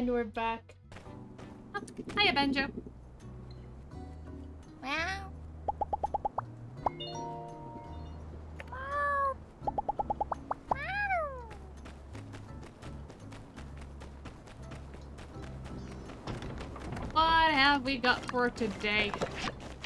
And we're back. Oh, hiya, Benjo. Wow. What have we got for today?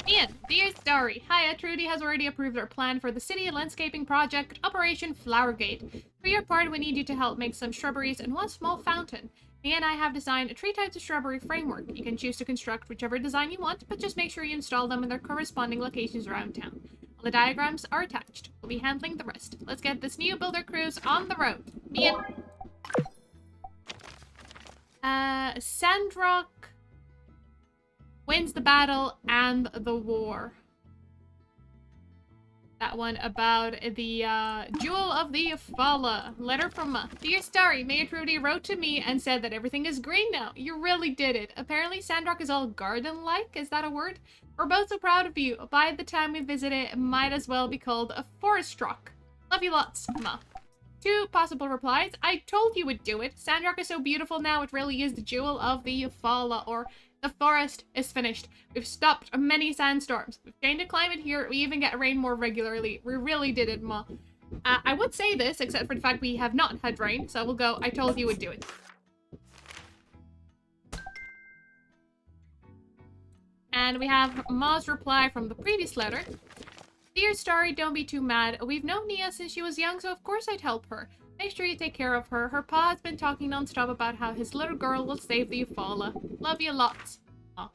Ian, dear story. Hiya, Trudy has already approved our plan for the city landscaping project, Operation Flowergate. For your part, we need you to help make some shrubberies and one small fountain. Me and I have designed 3 types of shrubbery framework. You can choose to construct whichever design you want, but just make sure you install them in their corresponding locations around town. All the diagrams are attached. We'll be handling the rest. Let's get this new builder cruise on the road. Ian. Sandrock wins the battle and the war. That one about the Jewel of the Falla. Letter from Dear Starry, Mayor Trudy wrote to me and said that everything is green now. You really did it. Apparently Sandrock is all garden-like. Is that a word? We're both so proud of you. By the time we visit it might as well be called a forest rock. Love you lots, Ma. 2 possible replies. I told you would do it. Sandrock is so beautiful now. It really is the Jewel of the Falla, or the forest is finished. We've stopped many sandstorms. We've changed the climate here. We even get rain more regularly. We really did it, Ma. I would say this, except for the fact we have not had rain, so we'll go, I told you would do it. And we have Ma's reply from the previous letter. Dear Starry, don't be too mad. We've known Nia since she was young, so of course I'd help her. Make sure you take care of her. Her pa has been talking non-stop about how his little girl will save the Eufaula. Love you lots. Aw.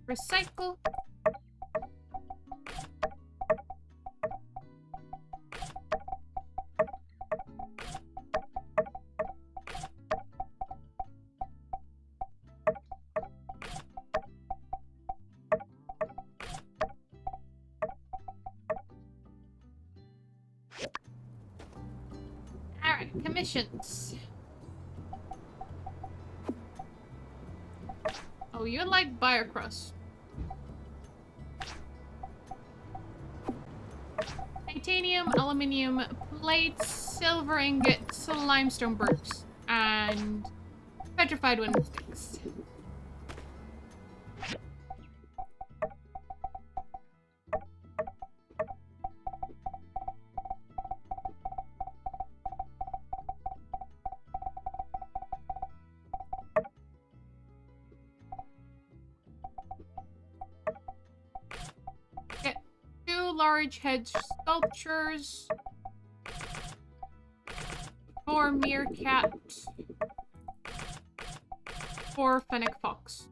Recycle. Alright, commissions. Oh, you like Biocross. Titanium, aluminium plates, silver ingots, limestone bricks, and petrified wooden sticks. Get 2 large head sculptures, 4 meerkats, 4 fennec fox.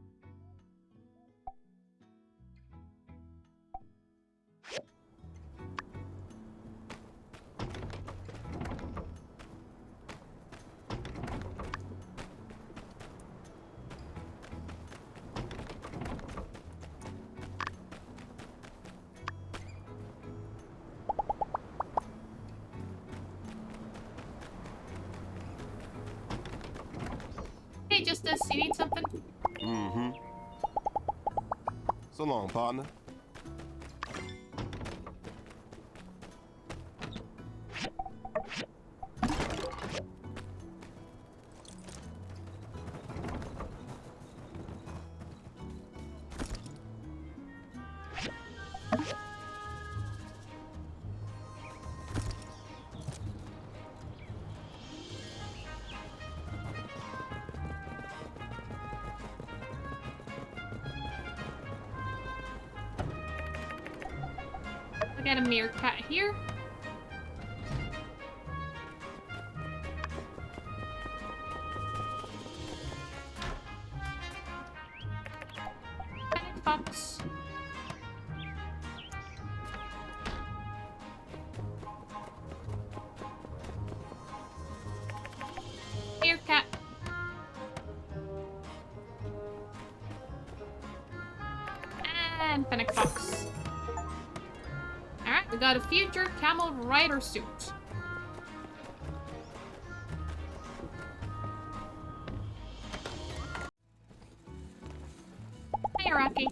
Hey, Justice, you need something? Mm-hmm. So long, partner. I got a meerkat here. Panic fox. Meerkat. And fennec fox. Alright, we got a future camel rider suit. Hey, Rocky.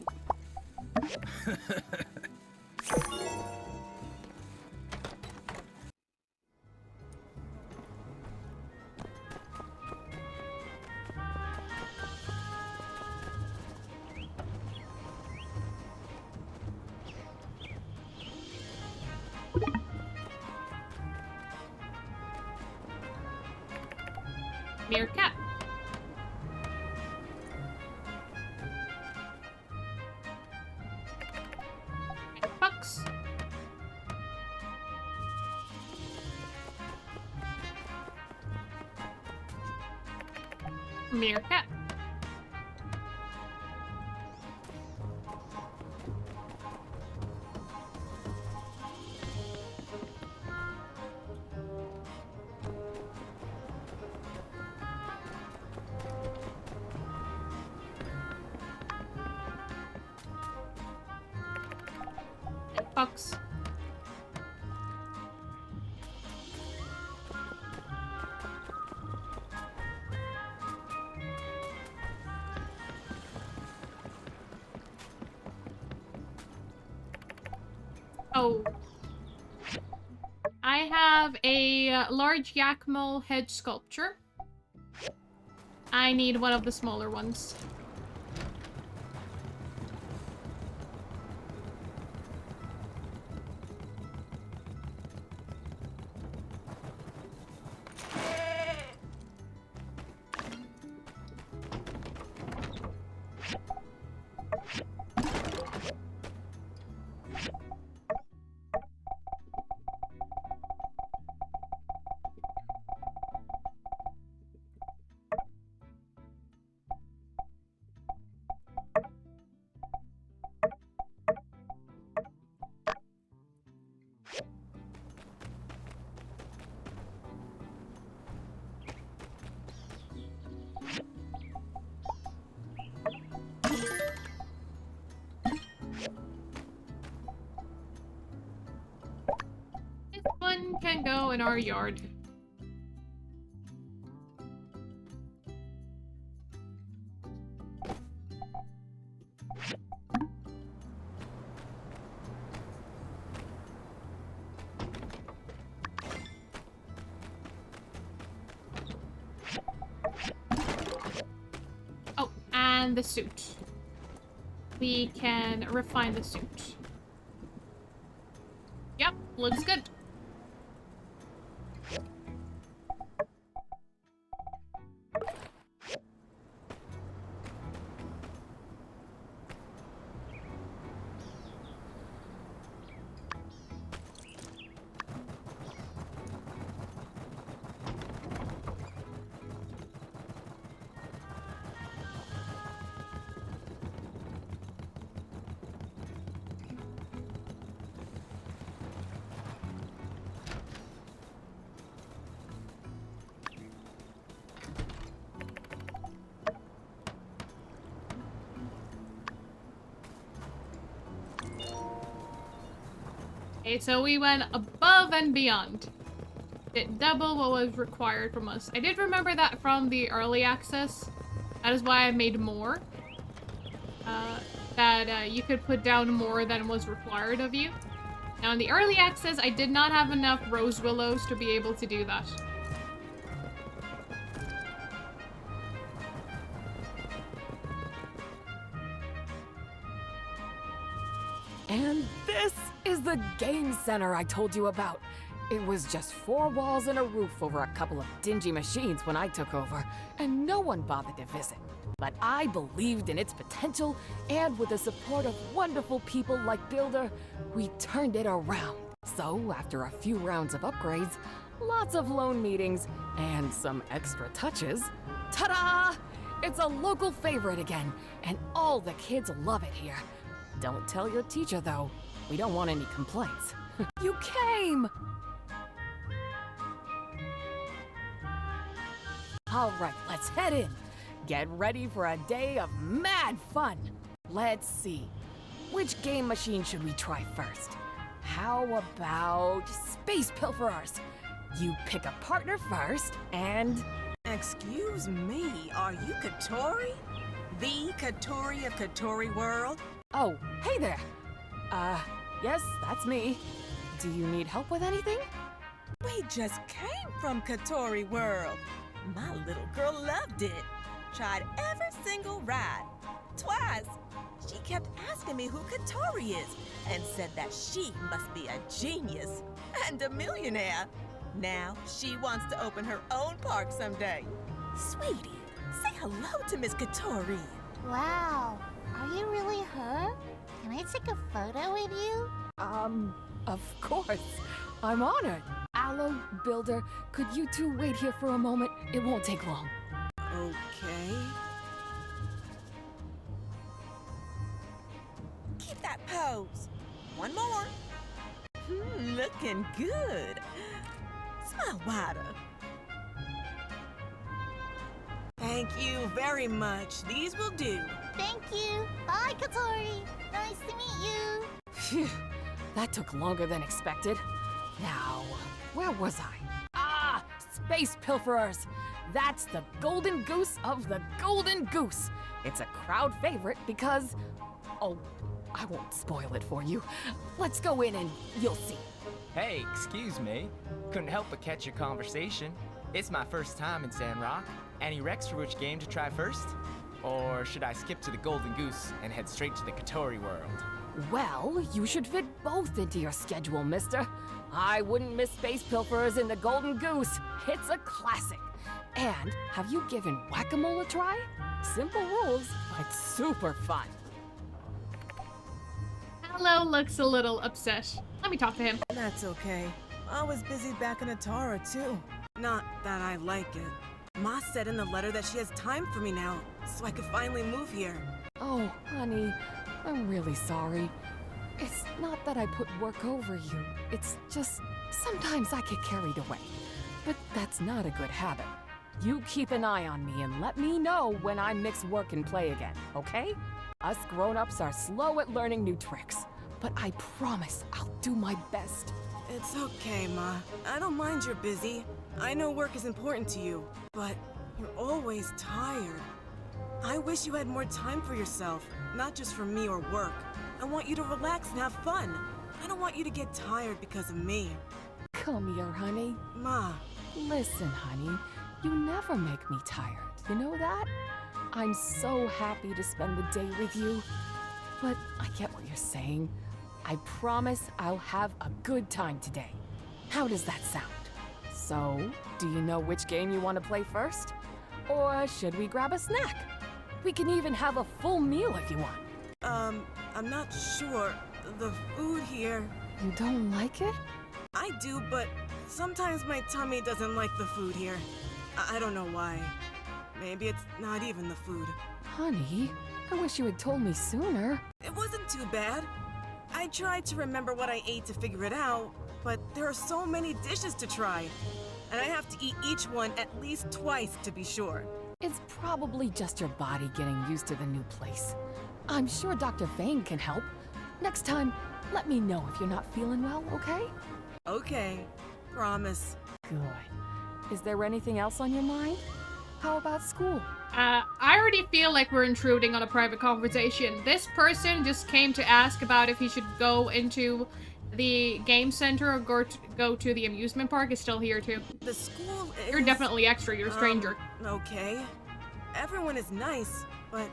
Meerkat. Fox. Meerkat. Fox. Oh. I have a large Yakmol head sculpture. I need one of the smaller ones. This one can go in our yard. Oh, and the suit. We can refine the suit. Yep, looks good. Okay, so we went above and beyond. Did double what was required from us. I did remember that from the early access. That is why I made more. that you could put down more than was required of you. Now, in the early access, I did not have enough rose willows to be able to do that. And this is the game center I told you about. It was just 4 walls and a roof over a couple of dingy machines when I took over, and no one bothered to visit. But I believed in its potential, and with the support of wonderful people like Builder, we turned it around. So, after a few rounds of upgrades, lots of loan meetings, and some extra touches, ta-da! It's a local favorite again, and all the kids love it here. Don't tell your teacher, though. We don't want any complaints. You came! All right, let's head in. Get ready for a day of mad fun. Let's see. Which game machine should we try first? How about Space Pilferers? You pick a partner first, and... Excuse me, are you Katori? The Katori of Katori World? Oh, hey there. Yes, that's me. Do you need help with anything? We just came from Katori World. My little girl loved it. Tried every single ride. Twice. She kept asking me who Katori is and said that she must be a genius and a millionaire. Now she wants to open her own park someday. Sweetie, say hello to Miss Katori. Wow, are you really her? Can I take a photo with you? Of course. I'm honored. Aloe, Builder, could you two wait here for a moment? It won't take long. Okay. Keep that pose. One more. Looking good. Smile wider. Thank you very much. These will do. Thank you. Bye, Katori. Nice to meet you. Phew, that took longer than expected. Now, where was I? Ah, Space Pilferers! That's the golden goose of the golden goose. It's a crowd favorite because... Oh, I won't spoil it for you. Let's go in and you'll see. Hey, excuse me. Couldn't help but catch your conversation. It's my first time in Sandrock. Any recs for which game to try first? Or should I skip to the Golden Goose and head straight to the Katori world? Well, you should fit both into your schedule, mister. I wouldn't miss Space Pilferers in the Golden Goose. It's a classic. And have you given Whack-A-Mole a try? Simple rules, but super fun. Hello looks a little upset. Let me talk to him. That's okay. I was busy back in Atara too. Not that I like it. Ma said in the letter that she has time for me now, so I could finally move here. Oh, honey, I'm really sorry. It's not that I put work over you. It's just sometimes I get carried away. But that's not a good habit. You keep an eye on me and let me know when I mix work and play again, okay? Us grown-ups are slow at learning new tricks, but I promise I'll do my best. It's okay, Ma. I don't mind you're busy. I know work is important to you, but you're always tired. I wish you had more time for yourself, not just for me or work. I want you to relax and have fun. I don't want you to get tired because of me. Come here, honey. Ma. Listen, honey, you never make me tired, you know that? I'm so happy to spend the day with you. But I get what you're saying. I promise I'll have a good time today. How does that sound? So, do you know which game you want to play first? Or should we grab a snack? We can even have a full meal if you want. I'm not sure. The food here... You don't like it? I do, but sometimes my tummy doesn't like the food here. I don't know why. Maybe it's not even the food. Honey, I wish you had told me sooner. It wasn't too bad. I tried to remember what I ate to figure it out, but there are so many dishes to try. And I have to eat each one at least twice to be sure. It's probably just your body getting used to the new place. I'm sure Dr. Vane can help. Next time, let me know if you're not feeling well, okay? Okay, promise. Good. Is there anything else on your mind? How about school? I already feel like we're intruding on a private conversation. This person just came to ask about if he should go into the game center or go to the amusement park. Is still here too. The school is... You're definitely extra. You're a stranger. Okay. Everyone is nice, but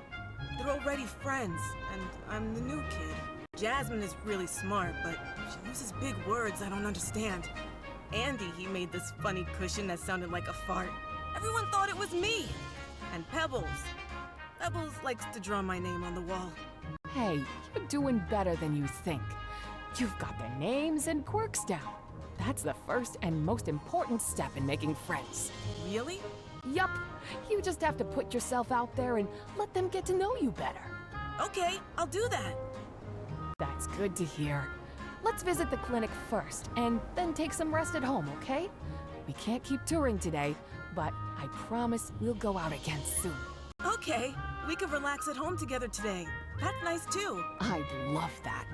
they're already friends, and I'm the new kid. Jasmine is really smart, but she uses big words I don't understand. Andy, he made this funny cushion that sounded like a fart. Everyone thought it was me. And Pebbles. Pebbles likes to draw my name on the wall. Hey, you're doing better than you think. You've got their names and quirks down. That's the first and most important step in making friends. Really? Yup. You just have to put yourself out there and let them get to know you better. Okay, I'll do that. That's good to hear. Let's visit the clinic first, and then take some rest at home, okay? We can't keep touring today, but I promise we'll go out again soon. Okay, we could relax at home together today. That's nice too. I'd love that.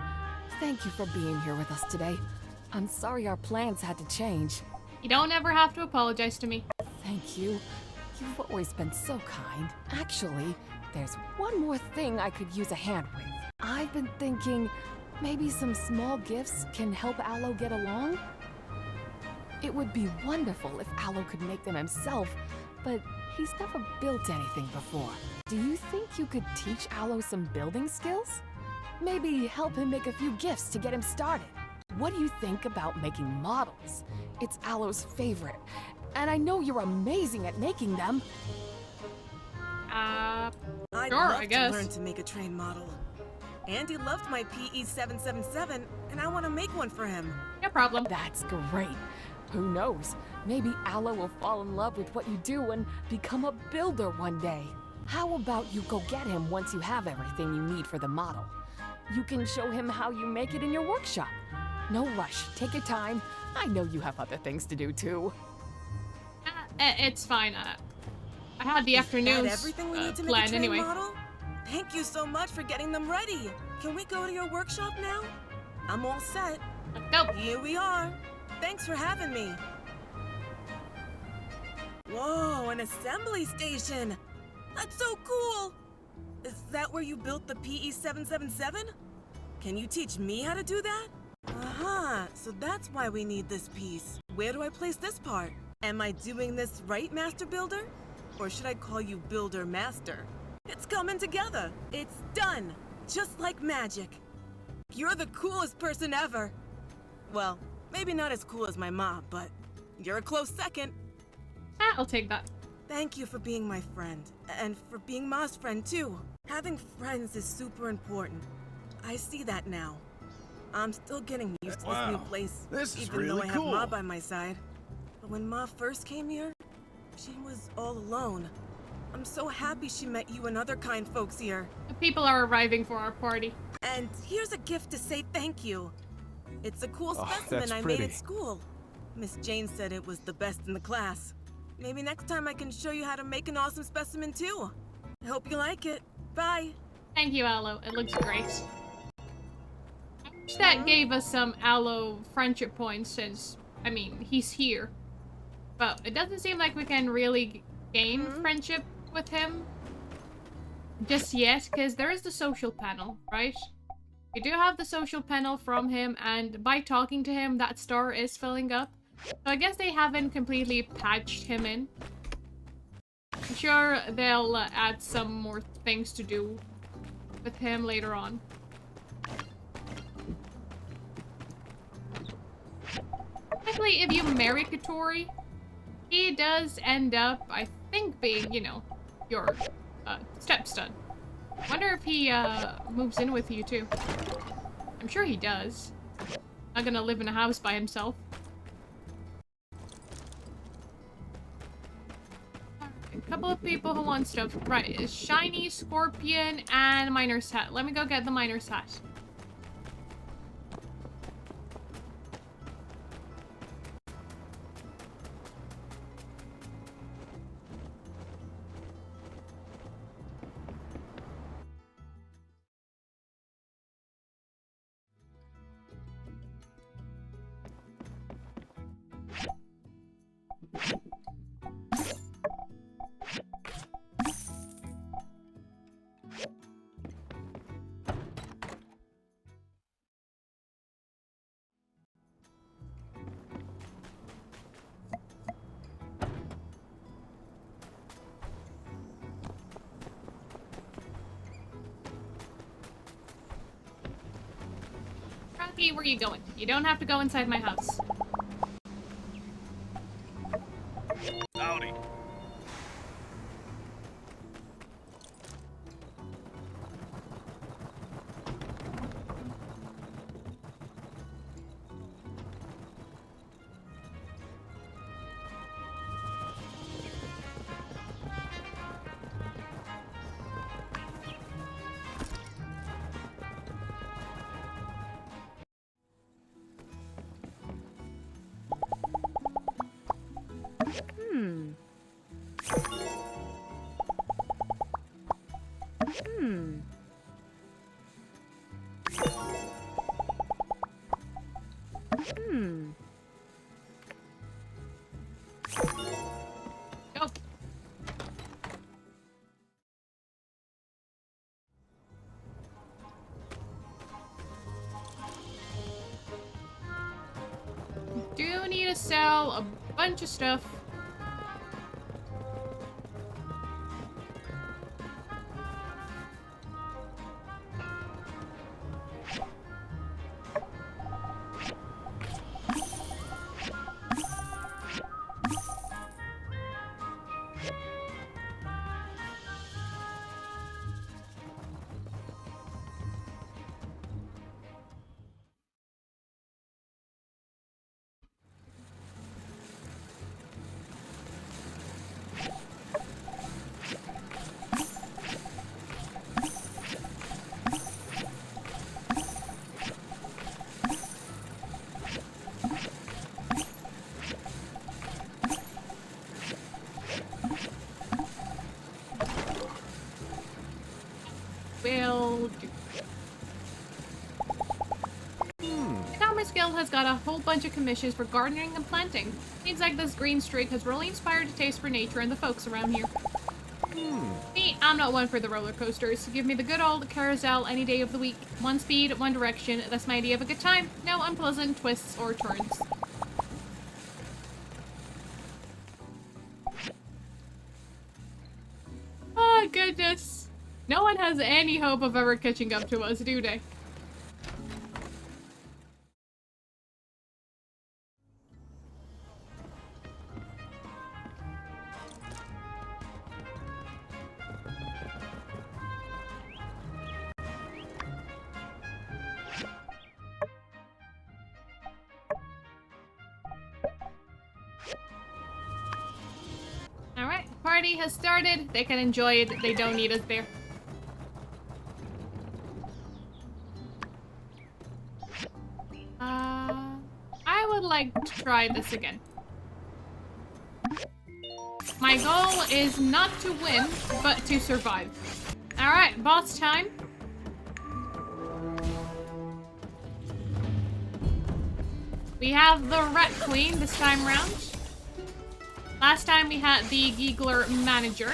Thank you for being here with us today. I'm sorry our plans had to change. You don't ever have to apologize to me. Thank you. You've always been so kind. Actually, there's one more thing I could use a hand with. I've been thinking maybe some small gifts can help Aloe get along? It would be wonderful if Aloe could make them himself, but he's never built anything before. Do you think you could teach Aloe some building skills? Maybe help him make a few gifts to get him started. What do you think about making models? It's Aloe's favorite, and I know you're amazing at making them. I'd Sure, love I guess. to learn to make a train model. Andy loved my PE 777, and I want to make one for him. No problem. That's great. Who knows? Maybe Aloe will fall in love with what you do and become a builder one day. How about you go get him once you have everything you need for the model? You can show him how you make it in your workshop. No rush. Take your time. I know you have other things to do too. It's fine. I had the Is afternoons that everything we need to make a planned train anyway. model? Thank you so much for getting them ready. Can we go to your workshop now? I'm all set. Nope. Here we are. Thanks for having me. Whoa, an assembly station. That's so cool. Is that where you built the PE 777? Can you teach me how to do that? Uh-huh, so that's why we need this piece. Where do I place this part? Am I doing this right, Master Builder? Or should I call you Builder Master? It's coming together. It's done. Just like magic. You're the coolest person ever. Well, maybe not as cool as my mom, but you're a close second. I'll take that. Thank you for being my friend, and for being Ma's friend too. Having friends is super important. I see that now. I'm still getting used to this new place, this is even really though I have cool. Ma by my side. But when Ma first came here, she was all alone. I'm so happy she met you and other kind folks here. The people are arriving for our party. And here's a gift to say thank you. It's a cool Oh, specimen that's I made pretty. at school. Miss Jane said it was the best in the class. Maybe next time I can show you how to make an awesome specimen too. I hope you like it. Bye. Thank you, Aloe. It looks great. I wish that gave us some Aloe friendship points since, I mean, he's here. But it doesn't seem like we can really gain friendship with him just yet, because there is the social panel, right? We do have the social panel from him, and by talking to him, that star is filling up. So I guess they haven't completely patched him in. I'm sure they'll add some more things to do with him later on. Technically, if you marry Katori, he does end up, I think, being, you know, your stepson. Wonder if he moves in with you too. I'm sure he does. Not gonna live in a house by himself. A couple of people who want stuff. Right, shiny, scorpion, and miner's hat. Let me go get the miner's hat. Hey, where are you going? You don't have to go inside my house. Howdy. Go. Do need to sell a bunch of stuff. Will do. The Commerce Guild has got a whole bunch of commissions for gardening and planting. Seems like this green streak has really inspired a taste for nature and the folks around here. Me, I'm not one for the roller coasters. Give me the good old carousel any day of the week. One speed, one direction. That's my idea of a good time. No unpleasant twists or turns. Oh, goodness. No one has any hope of ever catching up to us, do they? Alright, party has started. They can enjoy it. They don't need us there. I would like to try this again. My goal is not to win, but to survive. Alright, boss time. We have the Rat Queen this time round. Last time we had the Giggler Manager.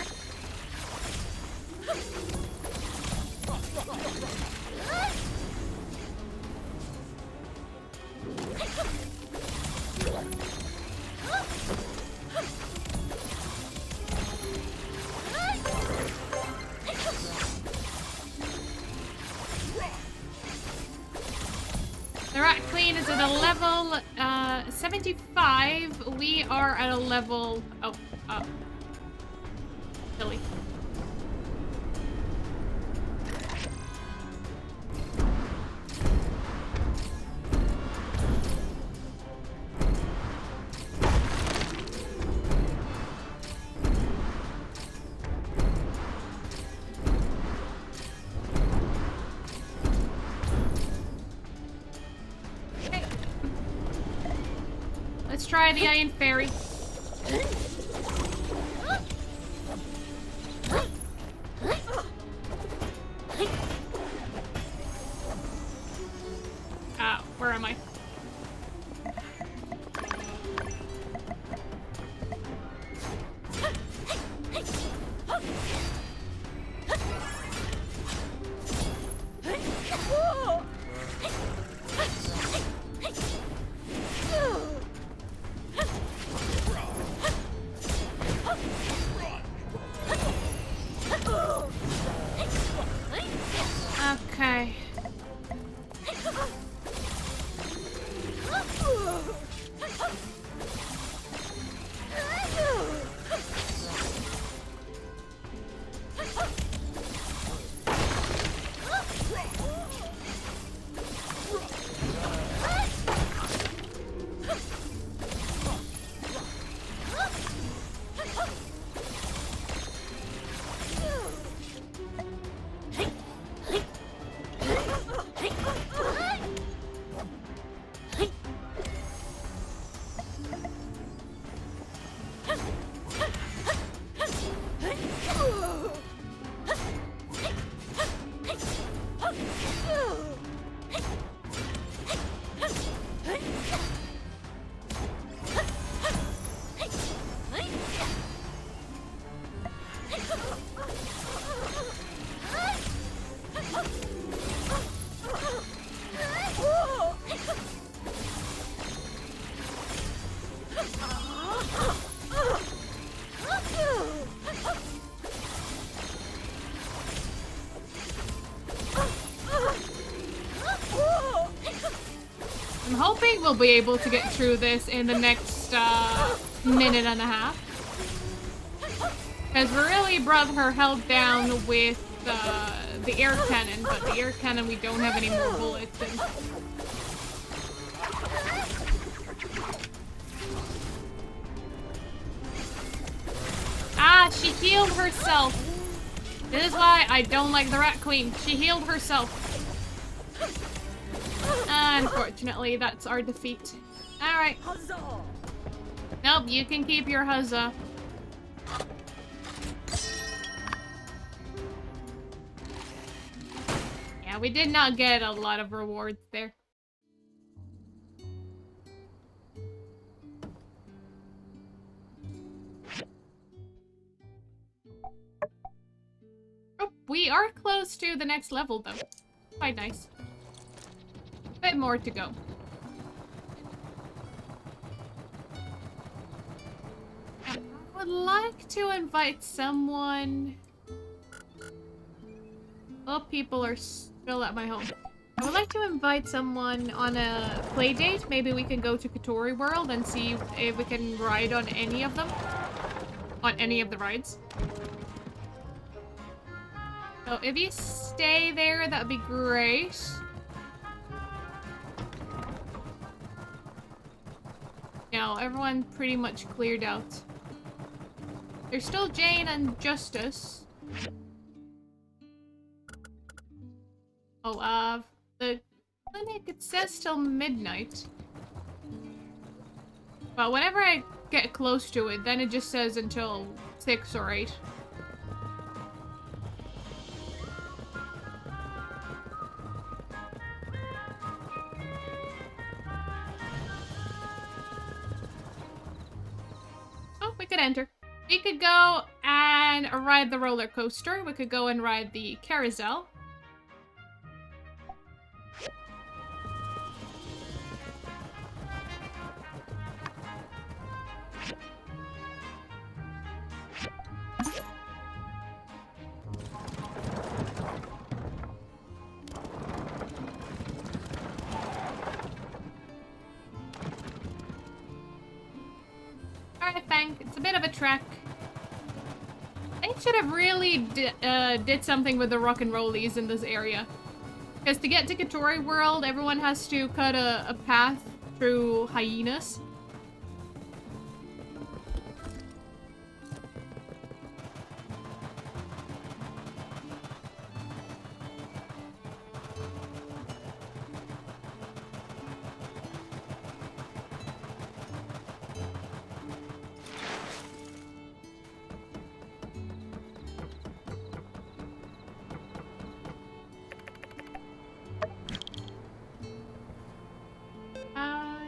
The Rat Queen is at a level 75. We are at a level... Oh, silly. Okay. Let's try the Iron Fairy. Where am I? think we'll be able to get through this in the next minute and a half. Because we really brought her health down with the air cannon, but the air cannon we don't have any more bullets in. Ah, she healed herself. This is why I don't like the Rat Queen. She healed herself. Unfortunately, that's our defeat. Alright. Nope, you can keep your huzzah. Yeah, we did not get a lot of rewards there. Oh, we are close to the next level, though. Quite nice. Bit more to go. I would like to invite someone... Oh, people are still at my home. I would like to invite someone on a play date. Maybe we can go to Katori World and see if we can ride on any of them. On any of the rides. So if you stay there, that'd be great. No, everyone pretty much cleared out. There's still Jane and Justice. Oh, the clinic, it says till midnight. But whenever I get close to it, then it just says until 6 or 8. Oh, we could enter. We could go and ride the roller coaster. We could go and ride the carousel. It's a bit of a trek. They should have really did something with the rock and rollies in this area. Because to get to Katori World, everyone has to cut a path through hyenas.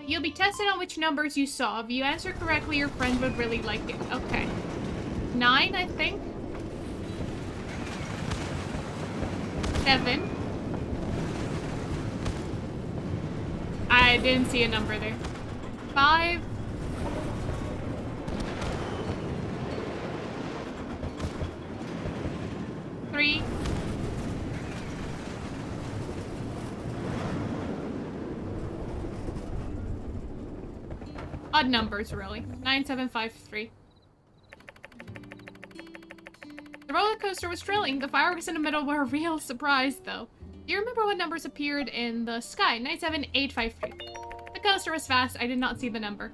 You'll be tested on which numbers you saw. If you answer correctly, your friend would really like it. Okay. 9, I think. 7. I didn't see a number there. 5. 3. 'Odd numbers, really. 9, 7, 5, 3. The roller coaster was thrilling. The fireworks in the middle were a real surprise, though. Do you remember what numbers appeared in the sky? 9, 7, 8, 5, 3. The coaster was fast. I did not see the number.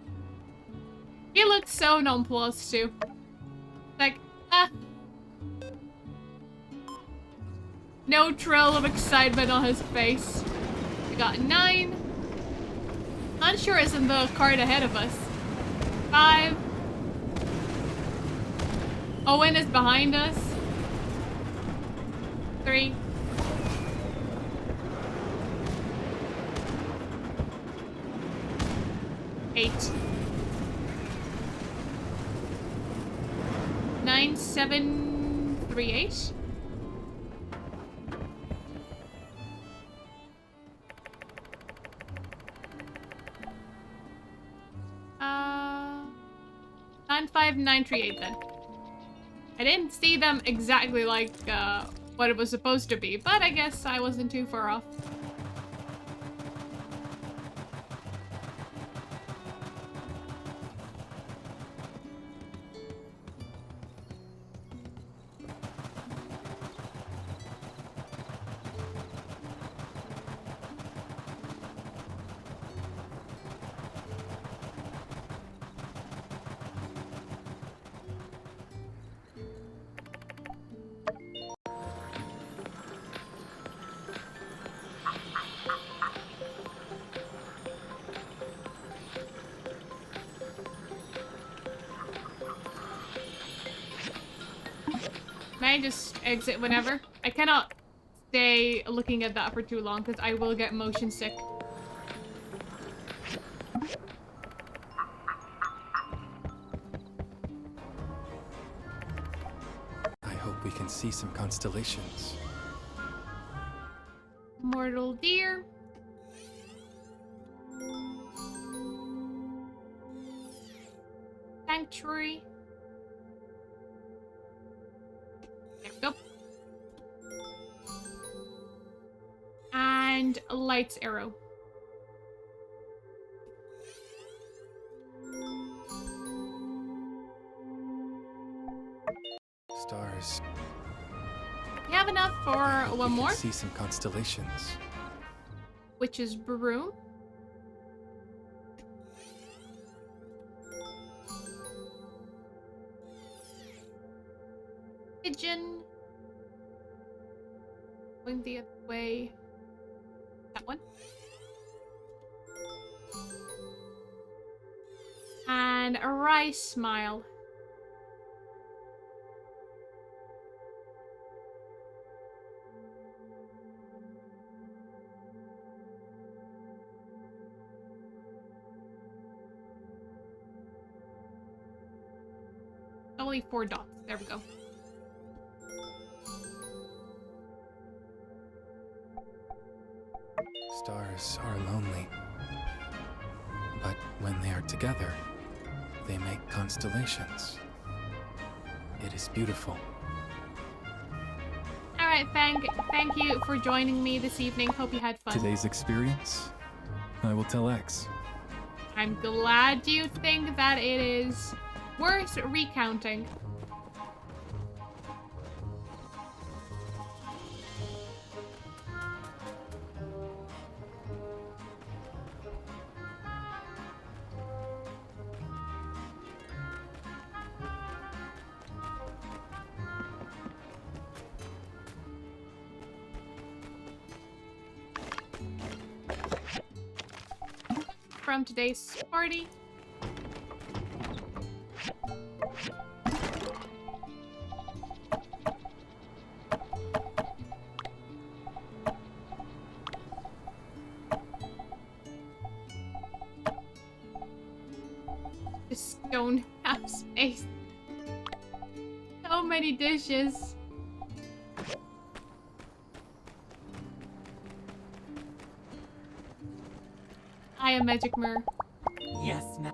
He looked so nonplussed, too. Like, no trail of excitement on his face. We got 9. Unsure is in the card ahead of us. 5. Owen is behind us. 3. 8. 9, 7, 3, 8. Nine, 5, 9, 3, 8 then. I didn't see them exactly like what it was supposed to be, but I guess I wasn't too far off. Can I just exit whenever? I cannot stay looking at that for too long because I will get motion sick. I hope we can see some constellations. Mortal deer. Sanctuary. There we go. And a light's arrow. Stars. We have enough I for hope one we more, can see some constellations. which is broom. Pigeon. Going the other way. That one. And a rice smile. Only 4 dots. There we go. Stars are lonely. But when they are together, they make constellations. It is beautiful. Alright, thank you for joining me this evening. Hope you had fun. Today's experience, I will tell X. I'm glad you think that it is worth recounting. From today's party. Just don't have space. So many dishes. I am Magic Mirror. Yes, ma'am.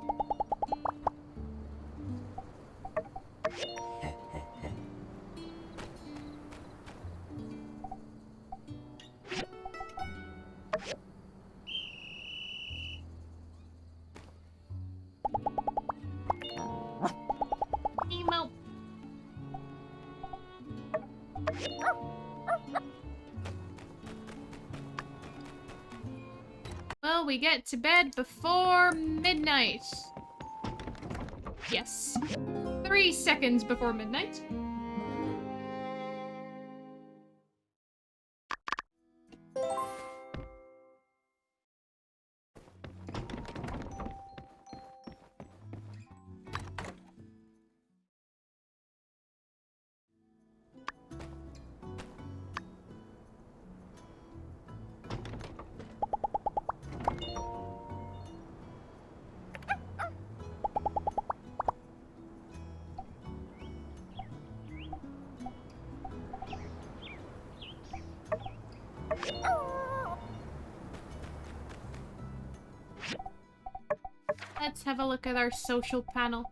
Emo. Well, we get to bed before midnight. Yes. 3 seconds before midnight. Let's have a look at our social panel.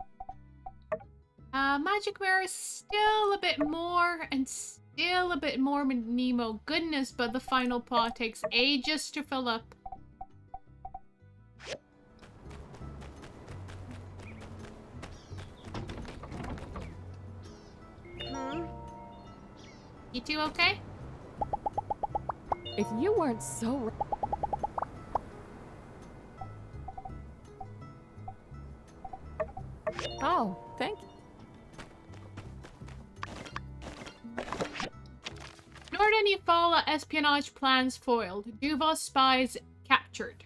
Magic Mirror is still a bit more and still a bit more Nemo goodness, but the final pot takes ages to fill up. You two okay? If you weren't so... Oh, thank you. Northern Eufaula espionage plans foiled. Duval's spies captured.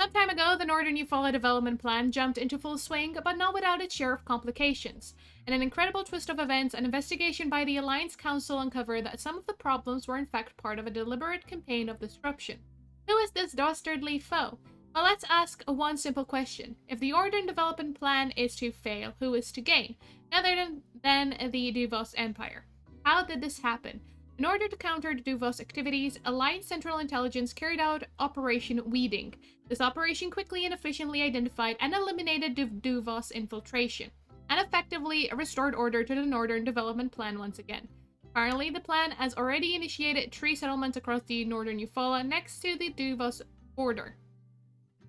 Some time ago, the Northern Eufaula development plan jumped into full swing, but not without its share of complications. In an incredible twist of events, an investigation by the Alliance Council uncovered that some of the problems were in fact part of a deliberate campaign of disruption. Who is this dastardly foe? Well, let's ask one simple question. If the Order development plan is to fail, who is to gain? None other than the Duvos Empire. How did this happen? In order to counter the Duvos activities, Alliance Central Intelligence carried out Operation Weeding. This operation quickly and efficiently identified and eliminated Duvos infiltration, and effectively restored order to the Northern Development Plan once again. Currently, the plan has already initiated 3 settlements across the Northern Eufaula next to the Duvos border.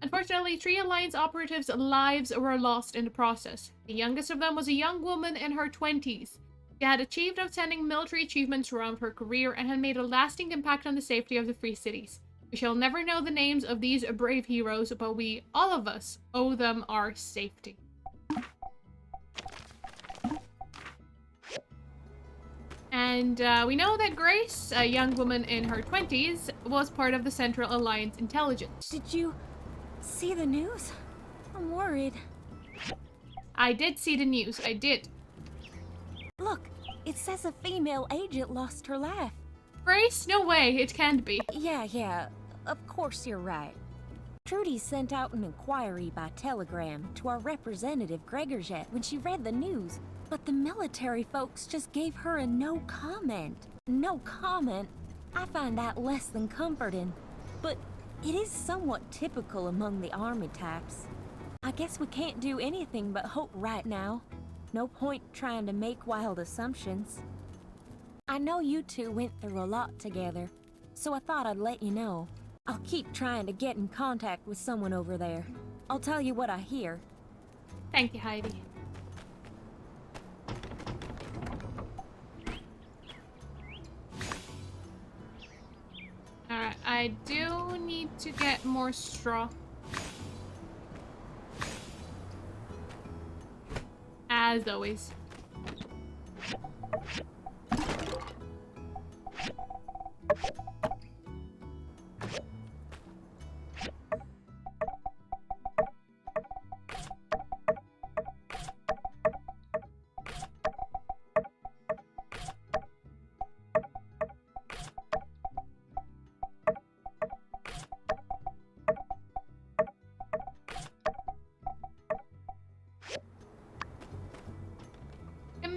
Unfortunately, 3 Alliance operatives' lives were lost in the process. The youngest of them was a young woman in her 20s. She had achieved outstanding military achievements throughout her career and had made a lasting impact on the safety of the Free Cities. We shall never know the names of these brave heroes, but we, all of us, owe them our safety. And we know that Grace, a young woman in her 20s, was part of the Central Alliance intelligence. Did you see the news? I'm worried. I did see the news, I did. Look, it says a female agent lost her life. Grace? No way, it can't be. Yeah, of course you're right. Trudy sent out an inquiry by telegram to our representative Gregorjet when she read the news, but the military folks just gave her a no comment. No comment? I find that less than comforting, but it is somewhat typical among the army types. I guess we can't do anything but hope right now. No point trying to make wild assumptions. I know you two went through a lot together, so I thought I'd let you know. I'll keep trying to get in contact with someone over there. I'll tell you what I hear. Thank you, Heidi. Alright, I do need to get more straw. As always.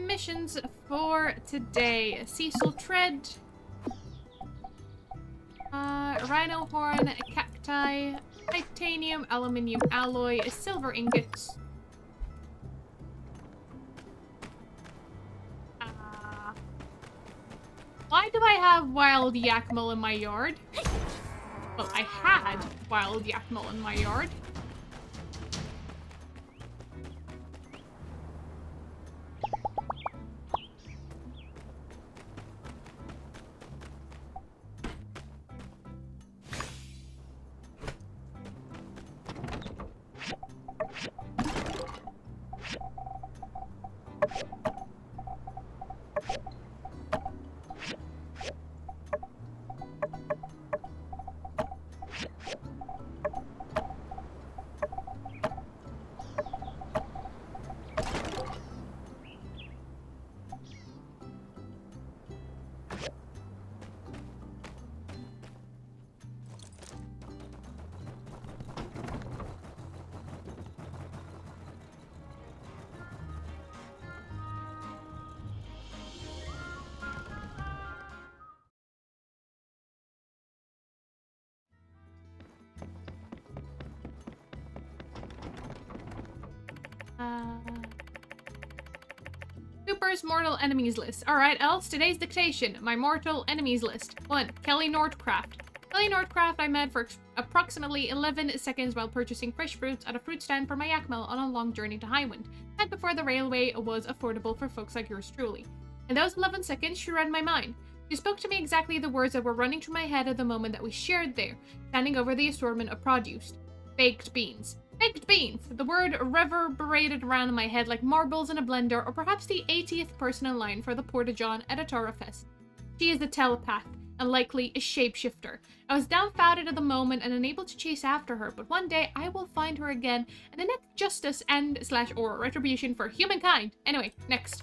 Missions for today: Cecil Tread, Rhino Horn, Cacti, Titanium, Aluminium Alloy, Silver Ingots. Why do I have wild yakmel in my yard? Well, I had wild yakmel in my yard. Super's mortal enemies list. Alright, else today's dictation. My mortal enemies list. 1. Kelly Nordcraft. Kelly Nordcraft I met for approximately 11 seconds while purchasing fresh fruits at a fruit stand for my Yakmel on a long journey to Highwind, and before the railway was affordable for folks like yours truly. In those 11 seconds, she read my mind. She spoke to me exactly the words that were running through my head at the moment that we shared there, standing over the assortment of produce. Baked beans. Baked beans! The word reverberated around in my head like marbles in a blender, or perhaps the 80th person in line for the Porta John at a Torah Fest. She is a telepath. and likely a shapeshifter. I was dumbfounded at the moment and unable to chase after her, but one day I will find her again and enact justice and/or retribution for humankind. Anyway, next.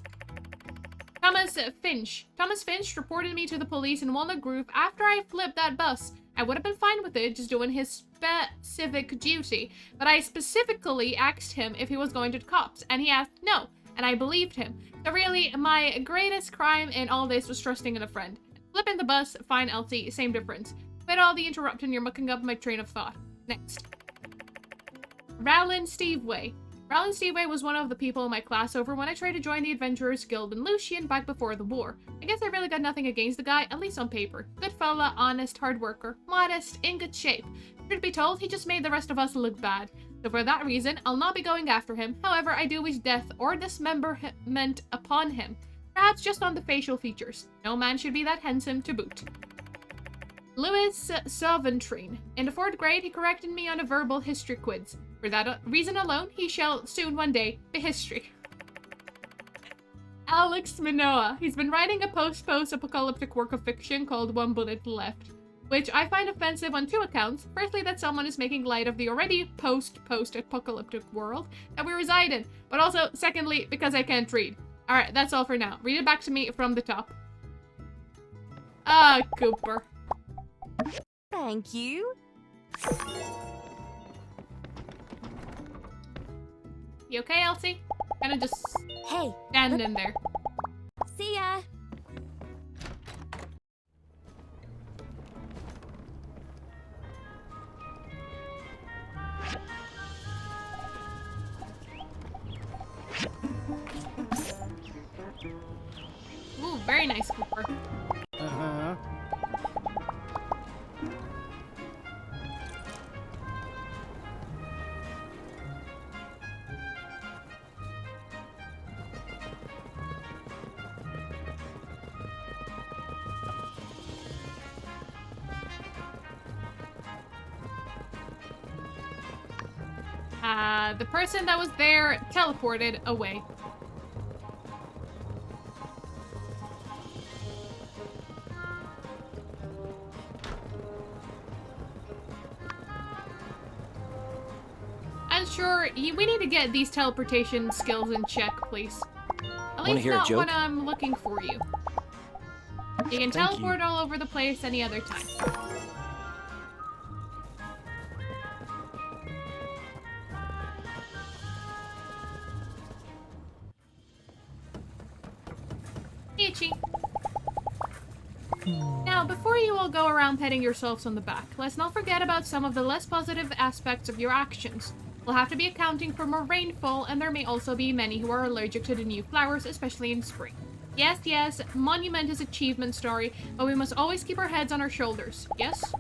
Thomas Finch. Thomas Finch reported me to the police in Walnut Grove after I flipped that bus. I would have been fine with it, just doing his specific duty, but I specifically asked him if he was going to the cops, and he asked no, and I believed him. So really, my greatest crime in all this was trusting in a friend. Flipping the bus, fine, Elsie, same difference. Quit all the interrupting, you're mucking up my train of thought. Next. Rowland Steveway. Rowland Steveway was one of the people in my class over when I tried to join the Adventurers Guild in Lucian back before the war. I guess I really got nothing against the guy, at least on paper. Good fella, honest, hard worker, modest, in good shape. Truth be told, he just made the rest of us look bad. So for that reason, I'll not be going after him. However, I do wish death or dismemberment upon him. Perhaps just on the facial features. No man should be that handsome to boot. Louis Sauventrine. In the 4th grade, he corrected me on a verbal history quiz. For that reason alone, he shall soon one day be history. Alex Manoa. He's been writing a post-apocalyptic work of fiction called One Bullet Left, which I find offensive on 2 accounts. Firstly, that someone is making light of the already post-apocalyptic world that we reside in, but also, secondly, because I can't read. Alright, that's all for now. Read it back to me from the top. Ah, Cooper. Thank you. You okay, Elsie? Kinda just Hey, standing there. see ya. Ooh, very nice, Cooper. Uh-huh. The person that was there teleported away. And sure, we need to get these teleportation skills in check, please. At least hear a not joke? when I'm looking for you. You can Thank teleport all over the place any other time. Itchy. Now, before you all go around petting yourselves on the back, let's not forget about some of the less positive aspects of your actions. We'll have to be accounting for more rainfall, and there may also be many who are allergic to the new flowers, especially in spring. Yes, monumentous achievement story, but we must always keep our heads on our shoulders, yes?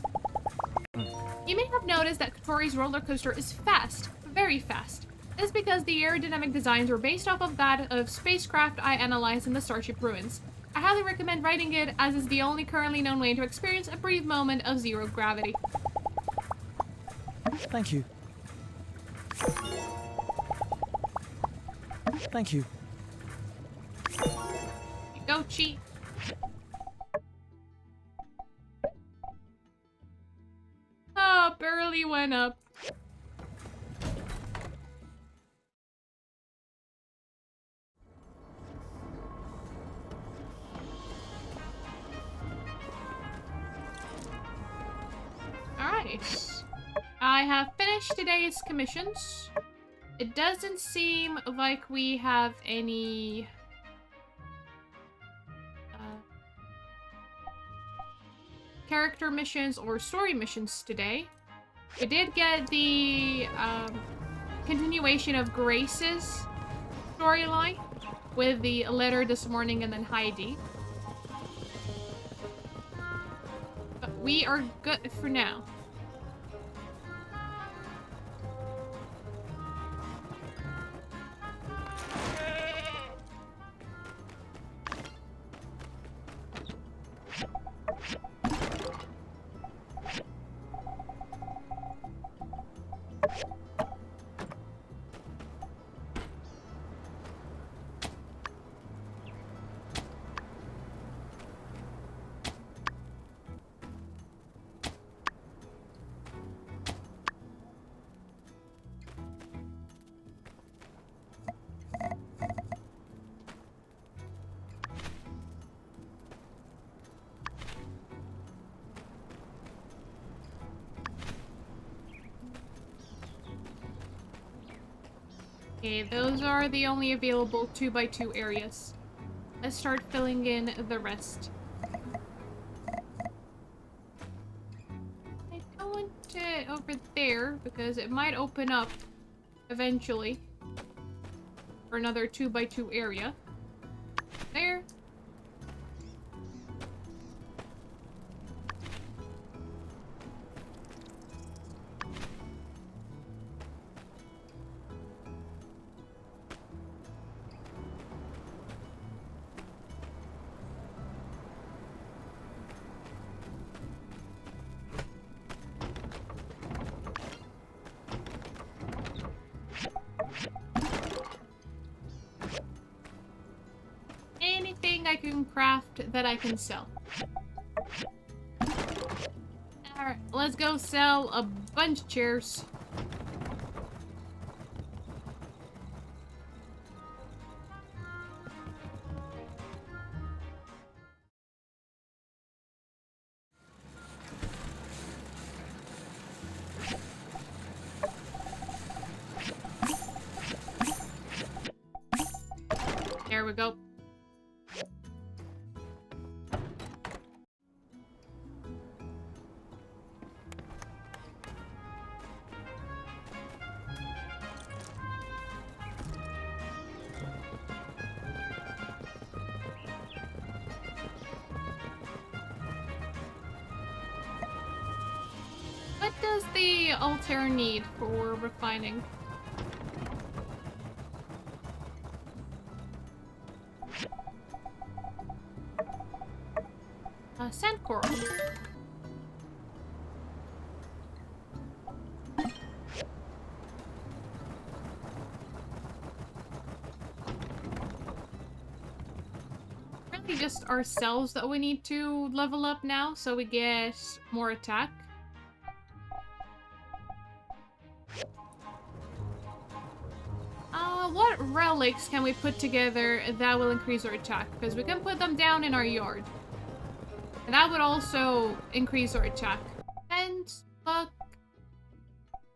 You may have noticed that Kotori's roller coaster is fast, very fast. This is because the aerodynamic designs were based off of that of spacecraft I analyzed in the Starship Ruins. I highly recommend riding it, as it's the only currently known way to experience a brief moment of zero gravity. Thank you. Thank you. Go cheat. Oh, barely went up. Alright. I have finished today's commissions. It doesn't seem like we have any character missions or story missions today. We did get the continuation of Grace's storyline with the letter this morning and then Heidi. But we are good for now. Okay, those are the only available 2x2 areas. Let's start filling in the rest. I don't want it over there because it might open up eventually for another 2x2 area. There. Anything I can craft that I can sell. Alright, let's go sell a bunch of chairs. There we go. What does the altar need for refining? Sand coral. Really just ourselves that we need to level up now so we get more attack. What relics can we put together that will increase our attack? Because we can put them down in our yard. And that would also increase our attack. Fence, luck,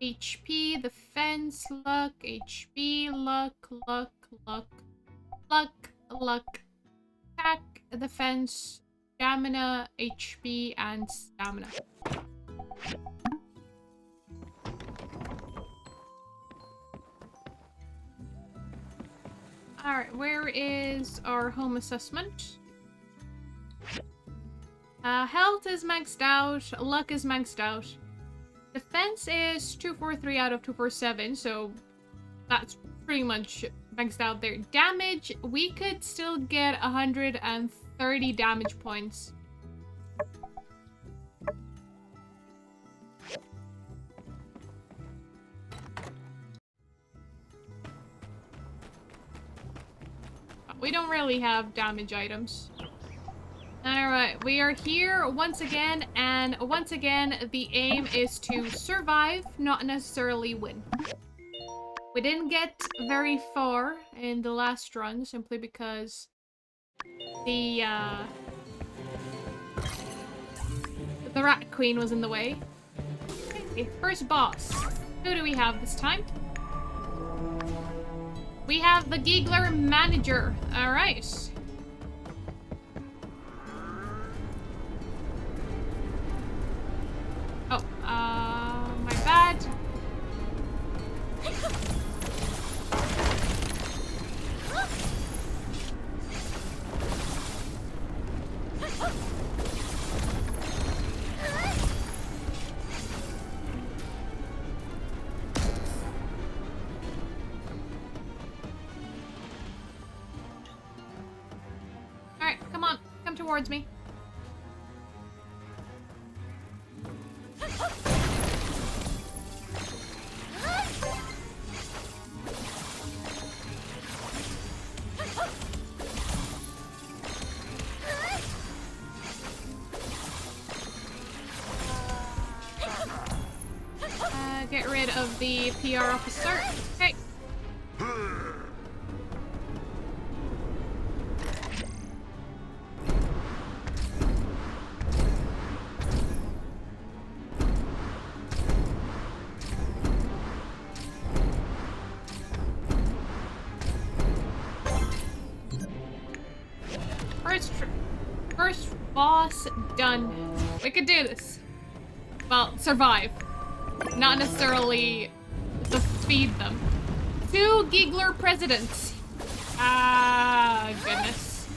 HP, the fence, luck, HP, luck, luck, luck, luck, luck, attack, the fence, stamina, HP, and stamina. Alright, where is our home assessment? Health is maxed out, luck is maxed out. Defense is 243 out of 247, so that's pretty much maxed out there. Damage, we could still get 130 damage points. We don't really have damage items. Alright, we are here once again, and once again, the aim is to survive, not necessarily win. We didn't get very far in the last run, simply because the Rat Queen was in the way. Okay, first boss. Who do we have this time? We have the Giggler Manager. Alright. Oh, my bad. Alright, come on. Come towards me. Get rid of the PR officer. Okay. Boss done. We could do this. Well, survive. Not necessarily defeat them. 2 giggler presidents. Ah, goodness.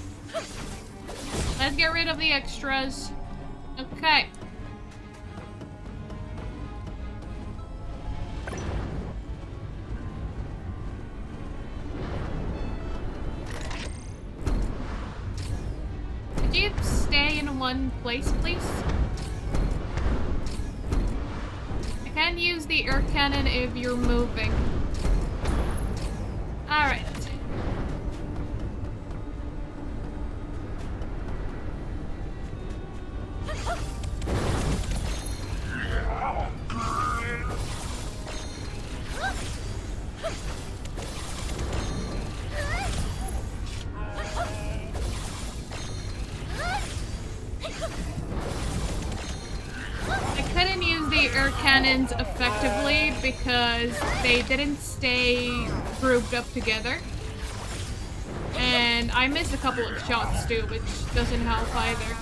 Let's get rid of the extras. Okay. Could you stay in one place, please? I can use the air cannon if you're moving. Alright. I couldn't use the air cannons effectively because they didn't stay grouped up together. And I missed a couple of shots too, which doesn't help either.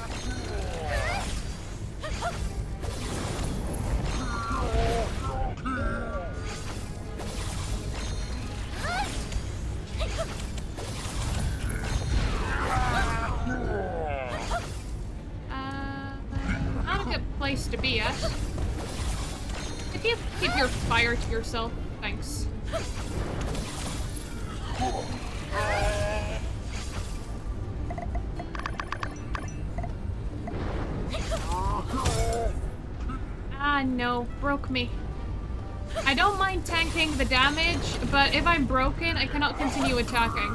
Not a good place to be at. If you keep your fire to yourself, thanks. Ah, no, broke me. I don't mind tanking the damage, but if I'm broken, I cannot continue attacking.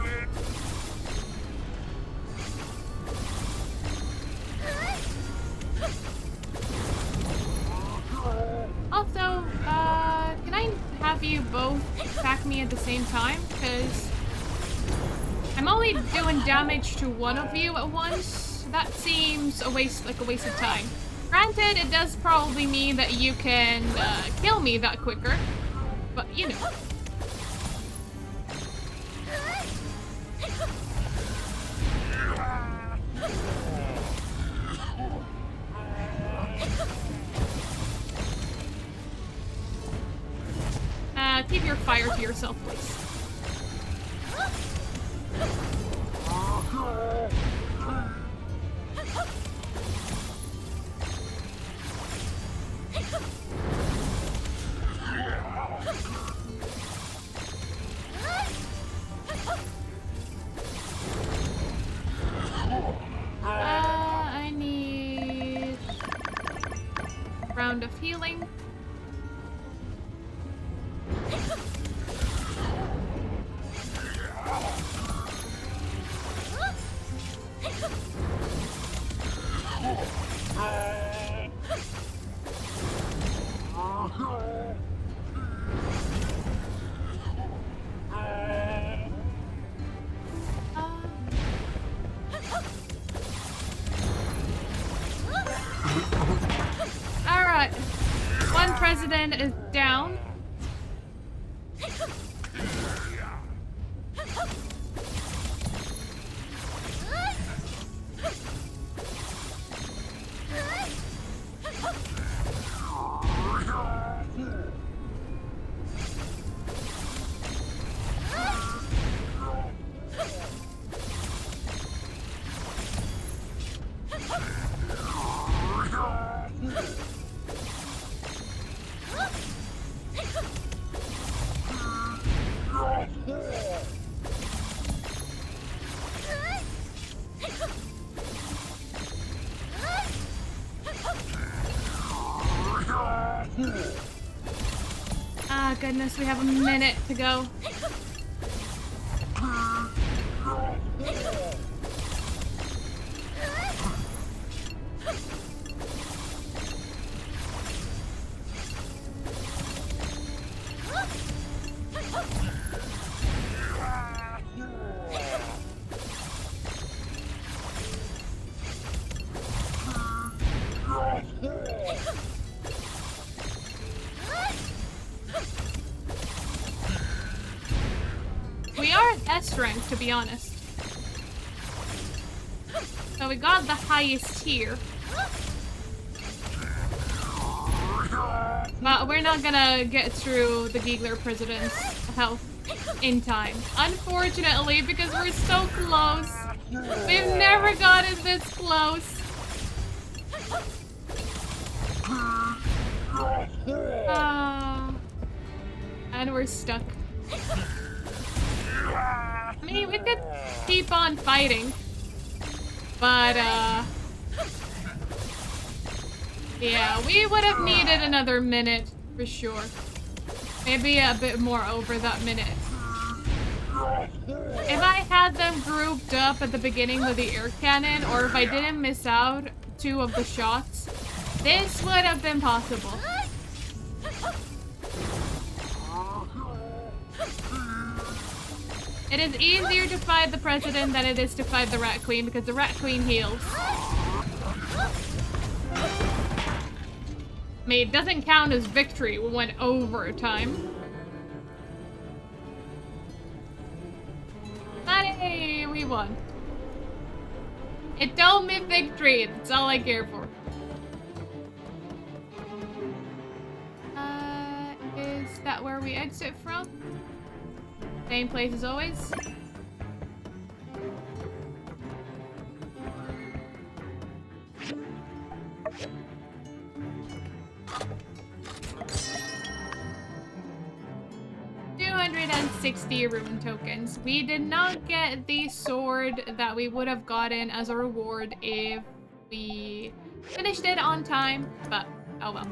Also, can I have you both attack me at the same time? Because I'm only doing damage to one of you at once. That seems a waste of time. Granted, it does probably mean that you can kill me that quicker, but you know. Keep your fire to yourself, please. I need a round of healing. Alright. One president is down. Ah, goodness, we have a minute to go. We are at S rank, to be honest. So we got the highest tier. But we're not gonna get through the Giggler President's health in time. Unfortunately, because we're so close. We've never gotten this close. And we're stuck. I mean, we could keep on fighting. But, yeah, we would have needed another minute for sure. Maybe a bit more over that minute. If I had them grouped up at the beginning with the air cannon, or if I didn't miss out 2 of the shots, this would have been possible. It is easier to fight the President than it is to fight the Rat Queen, because the Rat Queen heals. I mean, it doesn't count as victory. We went overtime. But hey, we won. It told me victory. That's all I care for. Is that where we exit from? Same place as always. $260 rune tokens. We did not get the sword that we would have gotten as a reward if we finished it on time, but oh well.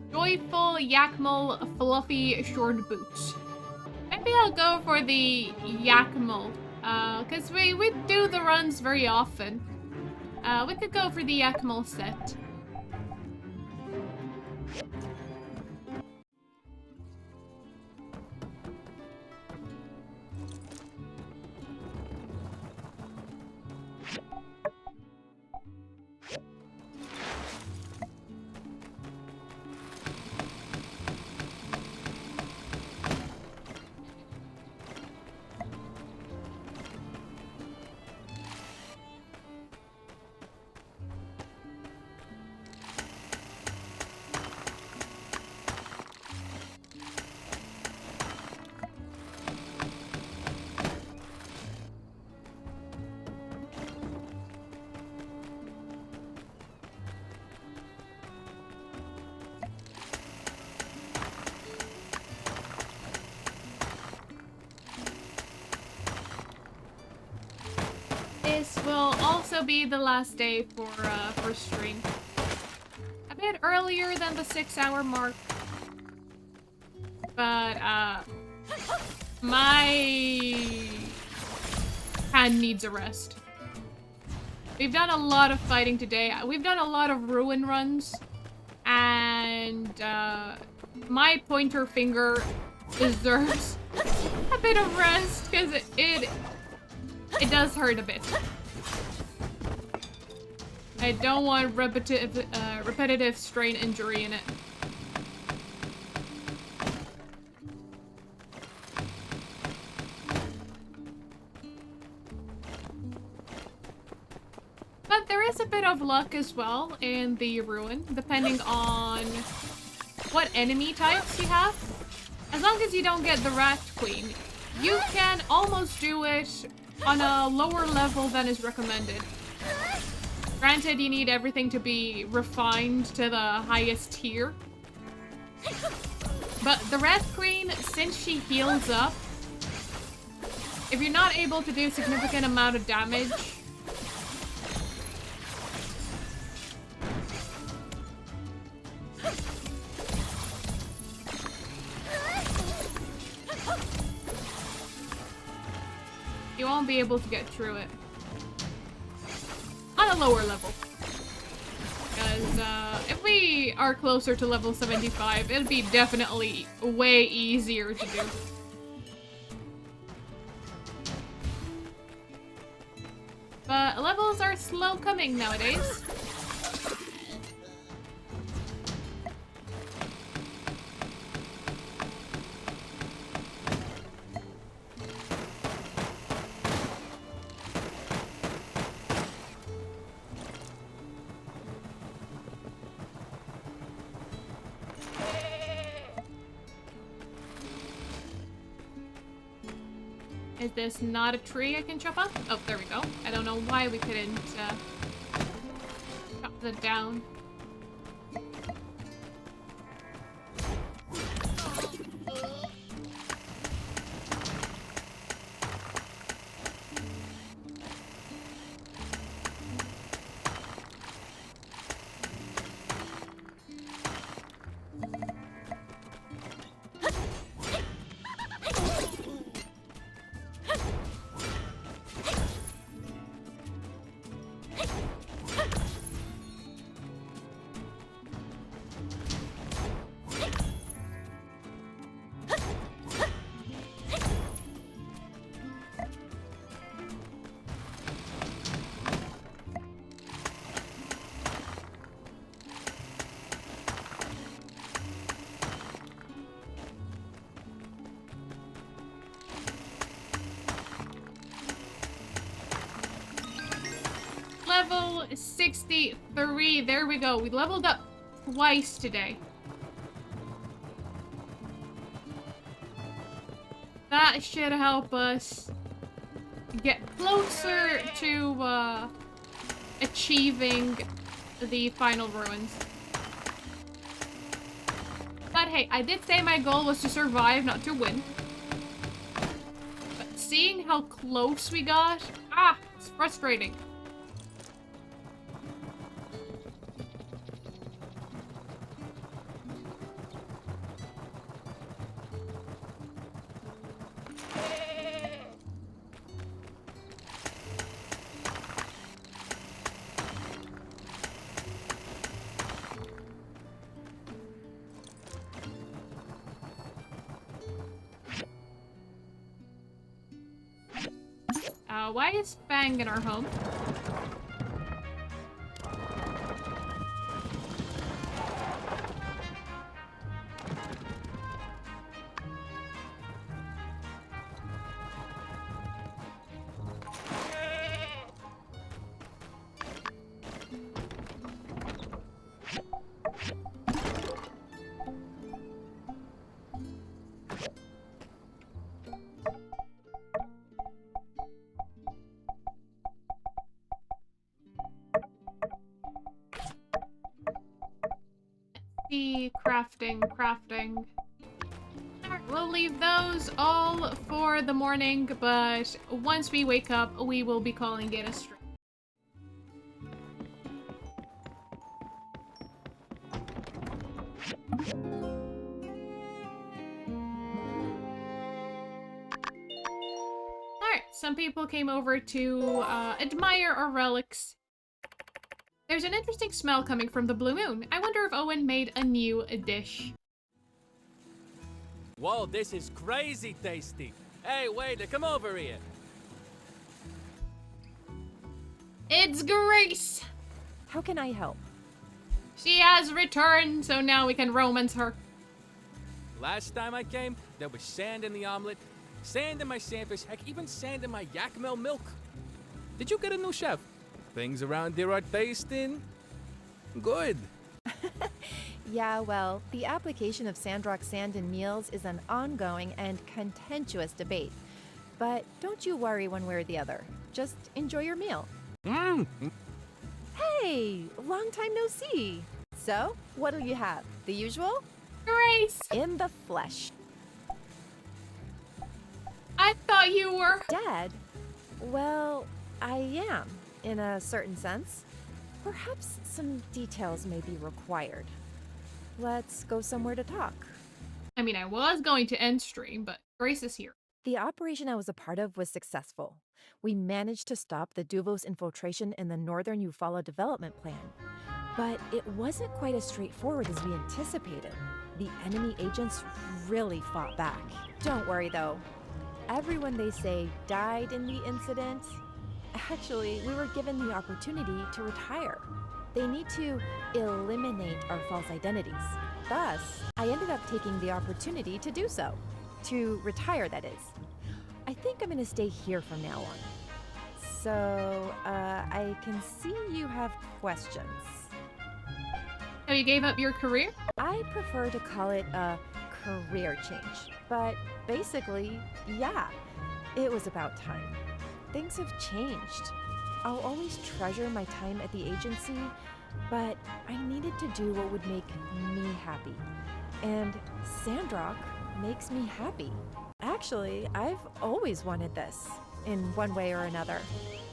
Joyful Yakmel Fluffy Short Boots. Maybe I'll go for the Yakmel, because we do the runs very often. We could go for the Yakmel set. This will also be the last day for stream. A bit earlier than the 6-hour mark. But, my hand needs a rest. We've done a lot of fighting today. We've done a lot of ruin runs. And, my pointer finger deserves a bit of rest, because it does hurt a bit. I don't want repetitive strain injury in it. But there is a bit of luck as well in the ruin, depending on what enemy types you have. As long as you don't get the Rat Queen, you can almost do it on a lower level than is recommended. Granted, you need everything to be refined to the highest tier. But the Rat Queen, since she heals up, if you're not able to do a significant amount of damage, you won't be able to get through it. On a lower level. Because if we are closer to level 75, it'll be definitely way easier to do. But levels are slow coming nowadays. Is this not a tree I can chop up? Oh, there we go. I don't know why we couldn't chop that down. Level 63. There we go. We leveled up twice today. That should help us get closer to achieving the final ruins. But hey, I did say my goal was to survive, not to win. But seeing how close we got, it's frustrating. Why is Fang in our home? Crafting. Alright, we'll leave those all for the morning, but once we wake up, we will be calling it a stream. Alright, some people came over to admire our relics. There's an interesting smell coming from the Blue Moon. I wonder if Owen made a new dish. Whoa, this is crazy tasty. Hey, waiter, come over here. It's Grace! How can I help? She has returned, so now we can romance her. Last time I came, there was sand in the omelet, sand in my sandwich, heck, even sand in my Yakmel milk. Did you get a new chef? Things around here are tasting good. Yeah, well, the application of Sandrock sand in meals is an ongoing and contentious debate. But don't you worry one way or the other. Just enjoy your meal. Hey, long time no see. So, what'll you have? The usual? Grace! In the flesh. I thought you were... Dead? Well, I am, in a certain sense. Perhaps some details may be required. Let's go somewhere to talk. I mean, I was going to end stream, but Grace is here. The operation I was a part of was successful. We managed to stop the Duvos infiltration in the Northern Eufaula development plan. But it wasn't quite as straightforward as we anticipated. The enemy agents really fought back. Don't worry though. Everyone, they say, died in the incident. Actually, we were given the opportunity to retire. They need to eliminate our false identities. Thus, I ended up taking the opportunity to do so. To retire, that is. I think I'm gonna stay here from now on. So, I can see you have questions. Oh, you gave up your career? I prefer to call it a career change. But basically, yeah. It was about time. Things have changed. I'll always treasure my time at the agency, but I needed to do what would make me happy. And Sandrock makes me happy. Actually, I've always wanted this, in one way or another.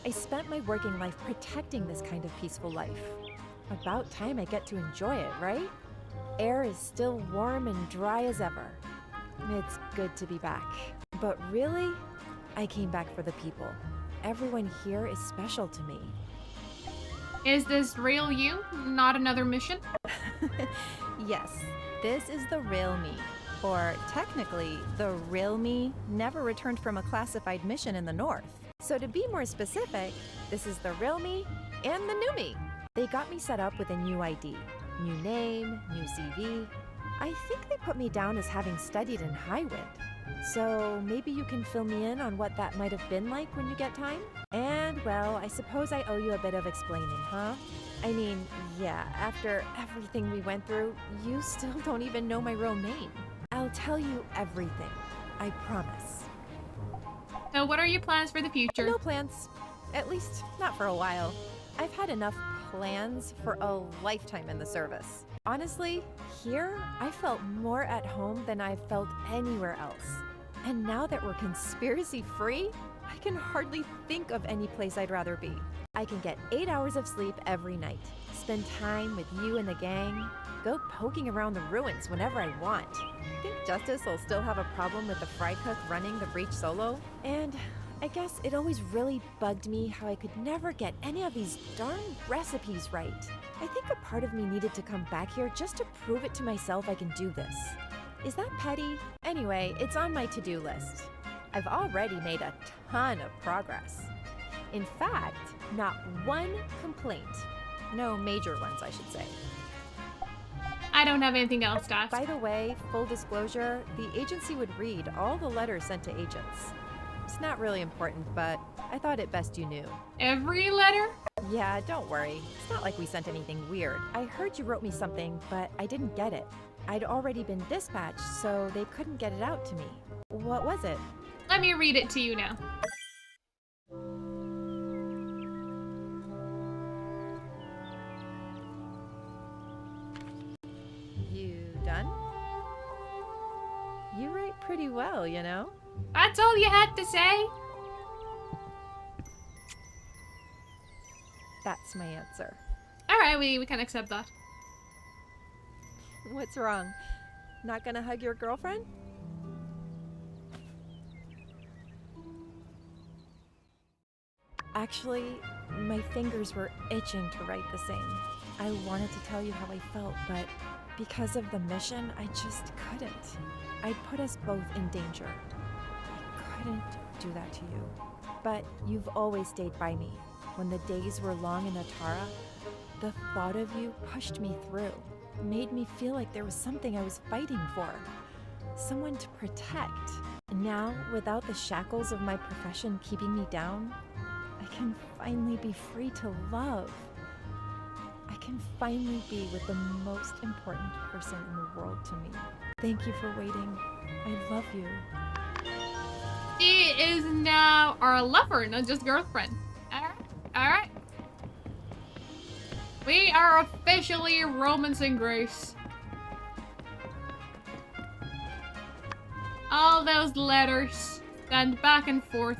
I spent my working life protecting this kind of peaceful life. About time I get to enjoy it, right? Air is still warm and dry as ever. It's good to be back. But really, I came back for the people. Everyone here is special to me. Is this real you, not another mission? Yes, this is the real me. Or technically, the real me never returned from a classified mission in the north. So to be more specific, this is the real me and the new me. They got me set up with a new ID, new name, new CV. I think they put me down as having studied in Highwind. So maybe you can fill me in on what that might have been like when you get time? And well, I suppose I owe you a bit of explaining, huh? I mean, yeah, after everything we went through, you still don't even know my real name. I'll tell you everything, I promise. So what are your plans for the future? No plans. At least, not for a while. I've had enough plans for a lifetime in the service. Honestly, here, I felt more at home than I've felt anywhere else. And now that we're conspiracy-free, I can hardly think of any place I'd rather be. I can get 8 hours of sleep every night, spend time with you and the gang, go poking around the ruins whenever I want. Think Justice will still have a problem with the fry cook running the breach solo? And I guess it always really bugged me how I could never get any of these darn recipes right. I think a part of me needed to come back here just to prove it to myself I can do this. Is that petty? Anyway, it's on my to-do list. I've already made a ton of progress. In fact, not one complaint. No major ones, I should say. I don't have anything else to ask. By the way, full disclosure, the agency would read all the letters sent to agents. It's not really important, but I thought it best you knew. Every letter? Yeah, don't worry. It's not like we sent anything weird. I heard you wrote me something, but I didn't get it. I'd already been dispatched, so they couldn't get it out to me. What was it? Let me read it to you now. You done? You write pretty well, you know? That's all you had to say? That's my answer. Alright, we can accept that. What's wrong? Not gonna hug your girlfriend? Actually, my fingers were itching to write the same. I wanted to tell you how I felt, but because of the mission, I just couldn't. I'd put us both in danger. I couldn't do that to you. But you've always stayed by me. When the days were long in Atara, the thought of you pushed me through, made me feel like there was something I was fighting for, someone to protect. Now, without the shackles of my profession keeping me down, I can finally be free to love. I can finally be with the most important person in the world to me. Thank you for waiting. I love you. She is now our lover, not just girlfriend. Alright. We are officially romancing Grace. All those letters sent back and forth.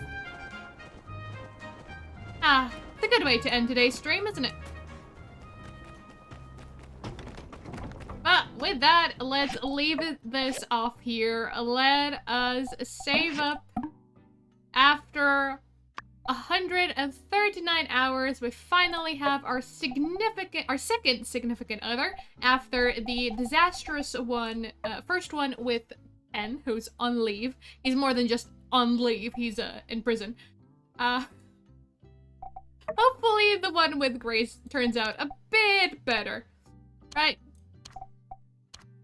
It's a good way to end today's stream, isn't it? But with that, let's leave this off here. Let us save up. After 139 hours, we finally have our second significant other after the disastrous one, first one with N, who's on leave. He's more than just on leave, he's in prison. Hopefully the one with Grace turns out a bit better, right?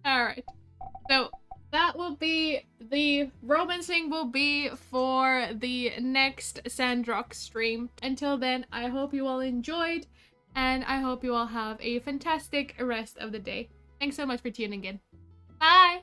Alright, so that will be, the romancing will be for the next Sandrock stream. Until then, I hope you all enjoyed, and I hope you all have a fantastic rest of the day. Thanks so much for tuning in. Bye!